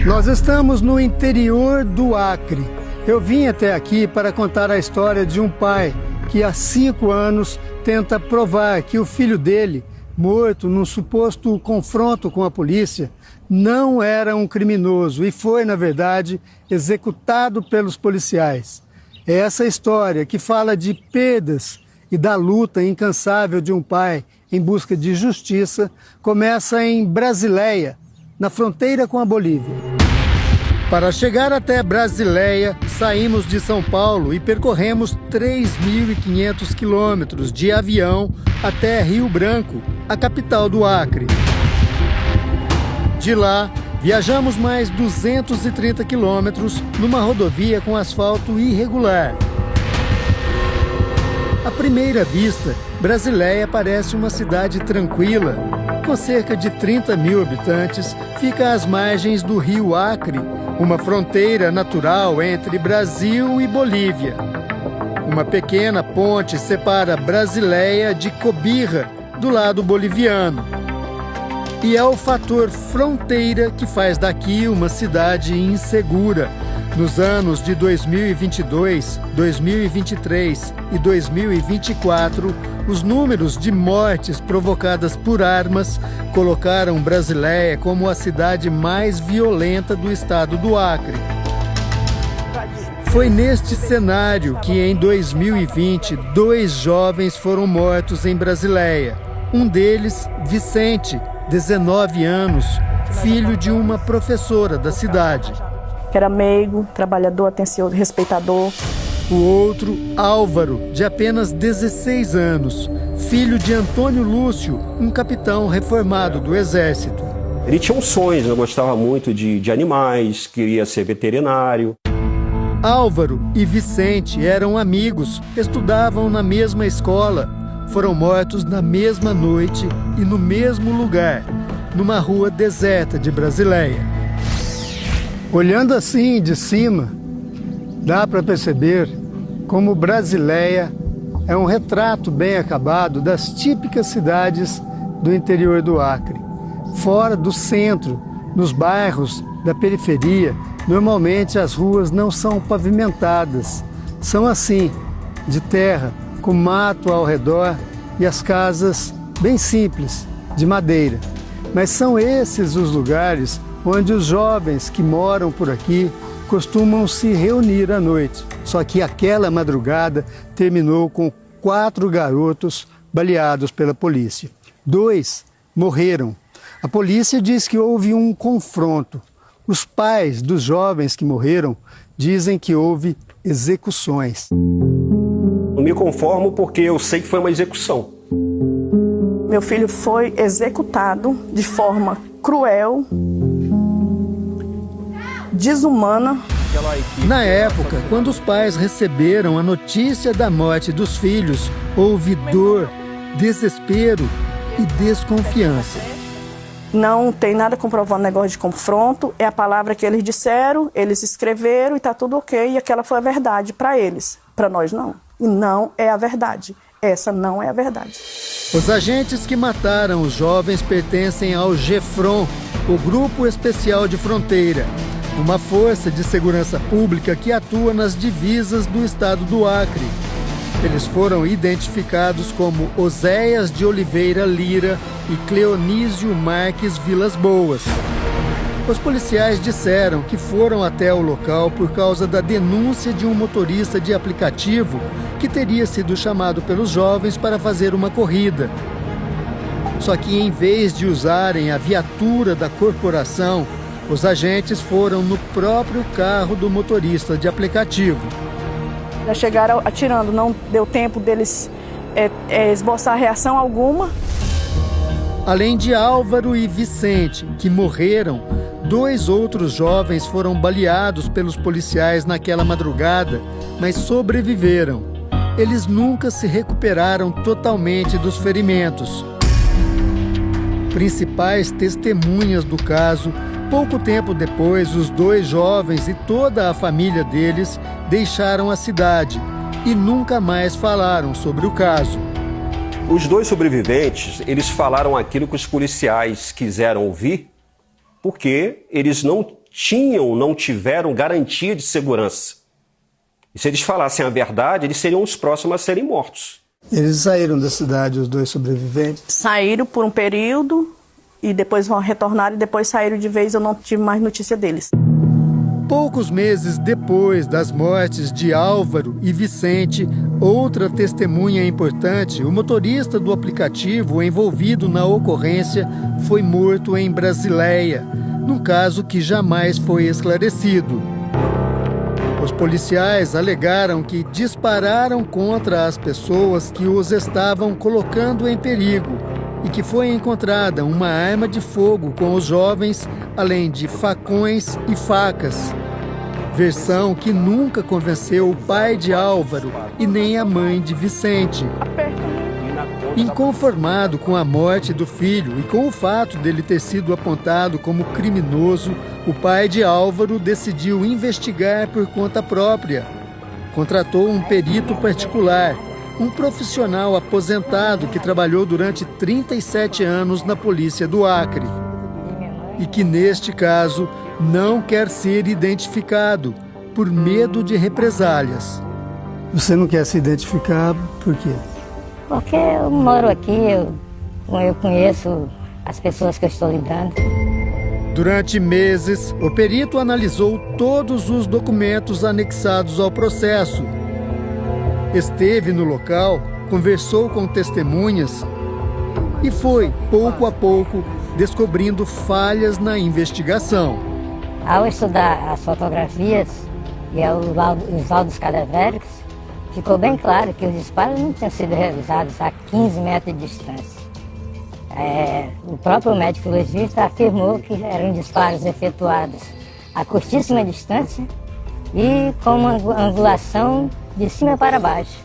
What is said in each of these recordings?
Nós estamos no interior do Acre. Eu vim até aqui para contar a história de um pai que há 5 anos tenta provar que o filho dele, morto num suposto confronto com a polícia, não era um criminoso e foi, na verdade, executado pelos policiais. É essa história que fala de perdas e da luta incansável de um pai em busca de justiça começa em Brasileia, na fronteira com a Bolívia. Para chegar até Brasileia, saímos de São Paulo e percorremos 3.500 quilômetros de avião até Rio Branco, a capital do Acre. De lá, viajamos mais 230 quilômetros numa rodovia com asfalto irregular. À primeira vista, Brasileia parece uma cidade tranquila. Com cerca de 30 mil habitantes, fica às margens do rio Acre, uma fronteira natural entre Brasil e Bolívia. Uma pequena ponte separa Brasileia de Cobija, do lado boliviano. E é o fator fronteira que faz daqui uma cidade insegura. Nos anos de 2022, 2023 e 2024, os números de mortes provocadas por armas colocaram Brasileia como a cidade mais violenta do estado do Acre. Foi neste cenário que, em 2020, 2 jovens foram mortos em Brasileia. Um deles, Vicente, 19 anos, filho de uma professora da cidade. Que era meigo, trabalhador, atencioso, respeitador. O outro, Álvaro, de apenas 16 anos, filho de Antônio Lúcio, um capitão reformado do Exército. Ele tinha um sonho, eu gostava muito de animais, queria ser veterinário. Álvaro e Vicente eram amigos, estudavam na mesma escola, foram mortos na mesma noite e no mesmo lugar, numa rua deserta de Brasileia. Olhando assim de cima, dá para perceber como Brasileia é um retrato bem acabado das típicas cidades do interior do Acre. Fora do centro, nos bairros da periferia, normalmente as ruas não são pavimentadas. São assim, de terra, com mato ao redor e as casas bem simples, de madeira. Mas são esses os lugares onde os jovens que moram por aqui costumam se reunir à noite. Só que aquela madrugada terminou com 4 garotos baleados pela polícia. 2 morreram. A polícia diz que houve um confronto. Os pais dos jovens que morreram dizem que houve execuções. Não me conformo porque eu sei que foi uma execução. Meu filho foi executado de forma cruel, desumana. Na época, quando os pais receberam a notícia da morte dos filhos, houve dor, desespero e desconfiança. Não tem nada comprovando negócio de confronto, é a palavra que eles disseram, eles escreveram e está tudo ok, e aquela foi a verdade para eles, para nós não. E não é a verdade, essa não é a verdade. Os agentes que mataram os jovens pertencem ao GEFRON, o Grupo Especial de Fronteira, uma força de segurança pública que atua nas divisas do estado do Acre. Eles foram identificados como Oséias de Oliveira Lira e Cleonísio Marques Vilas Boas. Os policiais disseram que foram até o local por causa da denúncia de um motorista de aplicativo que teria sido chamado pelos jovens para fazer uma corrida. Só que, em vez de usarem a viatura da corporação, os agentes foram no próprio carro do motorista de aplicativo. Já chegaram atirando, não deu tempo deles esboçar reação alguma. Além de Álvaro e Vicente, que morreram, 2 outros jovens foram baleados pelos policiais naquela madrugada, mas sobreviveram. Eles nunca se recuperaram totalmente dos ferimentos. Principais testemunhas do caso, pouco tempo depois, os 2 jovens e toda a família deles deixaram a cidade e nunca mais falaram sobre o caso. Os 2 sobreviventes, eles falaram aquilo que os policiais quiseram ouvir, porque eles não não tiveram garantia de segurança. E se eles falassem a verdade, eles seriam os próximos a serem mortos. Eles saíram da cidade, os dois sobreviventes? Saíram por um período e depois vão retornar e depois saíram de vez, eu não tive mais notícia deles. Poucos meses depois das mortes de Álvaro e Vicente, outra testemunha importante, o motorista do aplicativo envolvido na ocorrência, foi morto em Brasileia, num caso que jamais foi esclarecido. Os policiais alegaram que dispararam contra as pessoas que os estavam colocando em perigo e que foi encontrada uma arma de fogo com os jovens, além de facões e facas. Versão que nunca convenceu o pai de Álvaro e nem a mãe de Vicente. Inconformado com a morte do filho e com o fato dele ter sido apontado como criminoso, o pai de Álvaro decidiu investigar por conta própria. Contratou um perito particular, um profissional aposentado que trabalhou durante 37 anos na polícia do Acre. E que, neste caso, não quer ser identificado por medo de represálias. Você não quer se identificar por quê? Porque eu moro aqui, eu conheço as pessoas que eu estou lidando. Durante meses, o perito analisou todos os documentos anexados ao processo. Esteve no local, conversou com testemunhas e foi, pouco a pouco, descobrindo falhas na investigação. Ao estudar as fotografias e os laudos cadavéricos, ficou bem claro que os disparos não tinham sido realizados a 15 metros de distância. O próprio médico legista afirmou que eram disparos efetuados a curtíssima distância e com uma angulação de cima para baixo,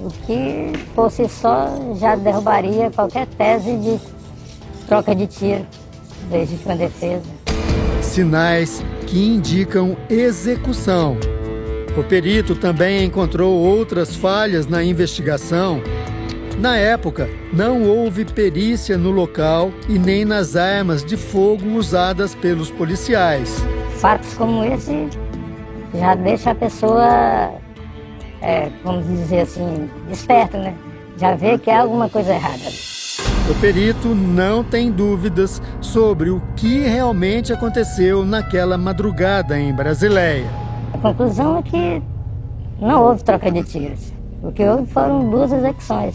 o que por si só já derrubaria qualquer tese de troca de tiro, legítima defesa. Sinais que indicam execução. O perito também encontrou outras falhas na investigação. Na época, não houve perícia no local e nem nas armas de fogo usadas pelos policiais. Fatos como esse já deixa a pessoa, vamos dizer assim, esperta, né? Já vê que há alguma coisa errada. O perito não tem dúvidas sobre o que realmente aconteceu naquela madrugada em Brasileia. A conclusão é que não houve troca de tiros. O que houve foram 2 execuções.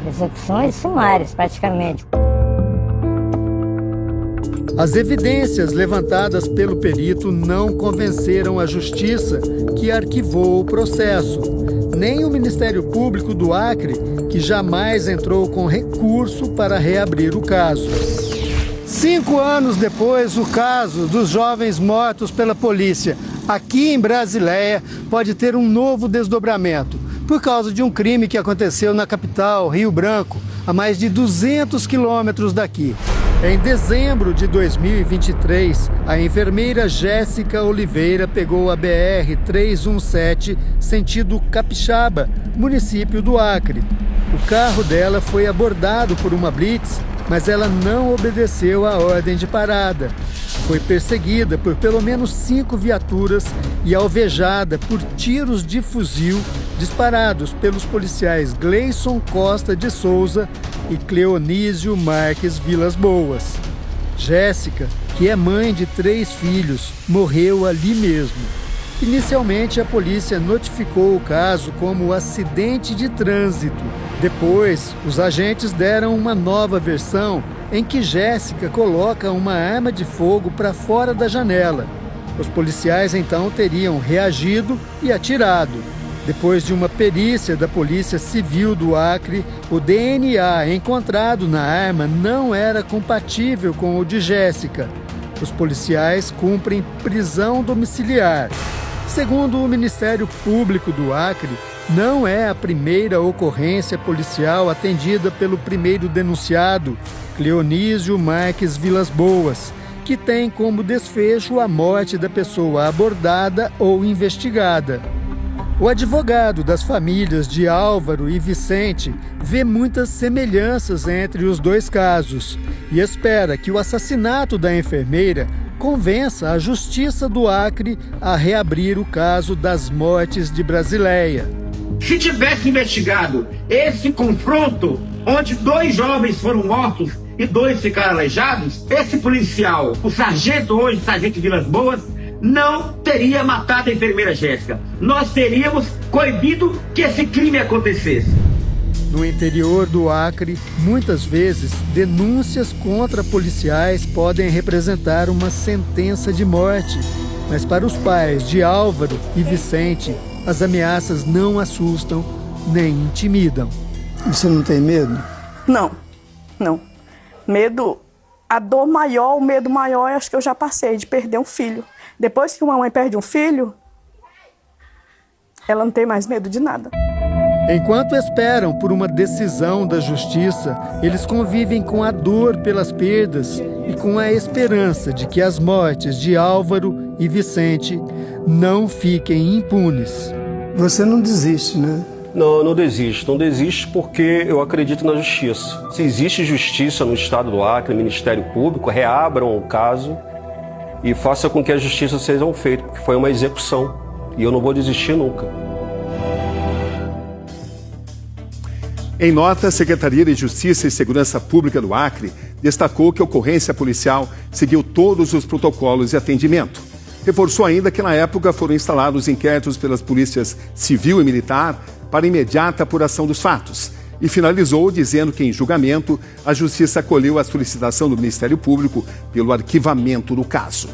Execuções sumárias, praticamente. As evidências levantadas pelo perito não convenceram a justiça, que arquivou o processo. Nem o Ministério Público do Acre, que jamais entrou com recurso para reabrir o caso. 5 anos depois, o caso dos jovens mortos pela polícia aqui em Brasileia pode ter um novo desdobramento, por causa de um crime que aconteceu na capital, Rio Branco, a mais de 200 quilômetros daqui. Em dezembro de 2023, a enfermeira Jéssica Oliveira pegou a BR-317, sentido Capixaba, município do Acre. O carro dela foi abordado por uma blitz, mas ela não obedeceu à ordem de parada. Foi perseguida por pelo menos 5 viaturas e alvejada por tiros de fuzil disparados pelos policiais Gleison Costa de Souza e Cleonísio Marques Vilas Boas. Jéssica, que é mãe de 3 filhos, morreu ali mesmo. Inicialmente, a polícia notificou o caso como acidente de trânsito. Depois, os agentes deram uma nova versão em que Jéssica coloca uma arma de fogo para fora da janela. Os policiais então teriam reagido e atirado. Depois de uma perícia da Polícia Civil do Acre, o DNA encontrado na arma não era compatível com o de Jéssica. Os policiais cumprem prisão domiciliar. Segundo o Ministério Público do Acre, não é a primeira ocorrência policial atendida pelo primeiro denunciado, Cleonísio Marques Vilas Boas, que tem como desfecho a morte da pessoa abordada ou investigada. O advogado das famílias de Álvaro e Vicente vê muitas semelhanças entre os 2 casos e espera que o assassinato da enfermeira convença a Justiça do Acre a reabrir o caso das mortes de Brasileia. Se tivesse investigado esse confronto, onde 2 jovens foram mortos e 2 ficaram aleijados, esse policial, o sargento hoje, sargento Vilas Boas, não teria matado a enfermeira Jéssica. Nós teríamos coibido que esse crime acontecesse. No interior do Acre, muitas vezes, denúncias contra policiais podem representar uma sentença de morte. Mas para os pais de Álvaro e Vicente, as ameaças não assustam nem intimidam. Você não tem medo? Não. Medo, a dor maior, o medo maior, acho que eu já passei, de perder um filho. Depois que uma mãe perde um filho, ela não tem mais medo de nada. Enquanto esperam por uma decisão da justiça, eles convivem com a dor pelas perdas e com a esperança de que as mortes de Álvaro e Vicente não fiquem impunes. Você não desiste, né? Não desisto. Não desisto porque eu acredito na justiça. Se existe justiça no estado do Acre, Ministério Público, reabram o caso e faça com que a justiça seja feita, porque foi uma execução e eu não vou desistir nunca. Em nota, a Secretaria de Justiça e Segurança Pública do Acre destacou que a ocorrência policial seguiu todos os protocolos de atendimento. Reforçou ainda que, na época, foram instalados inquéritos pelas polícias civil e militar para imediata apuração dos fatos. E finalizou dizendo que, em julgamento, a Justiça acolheu a solicitação do Ministério Público pelo arquivamento do caso.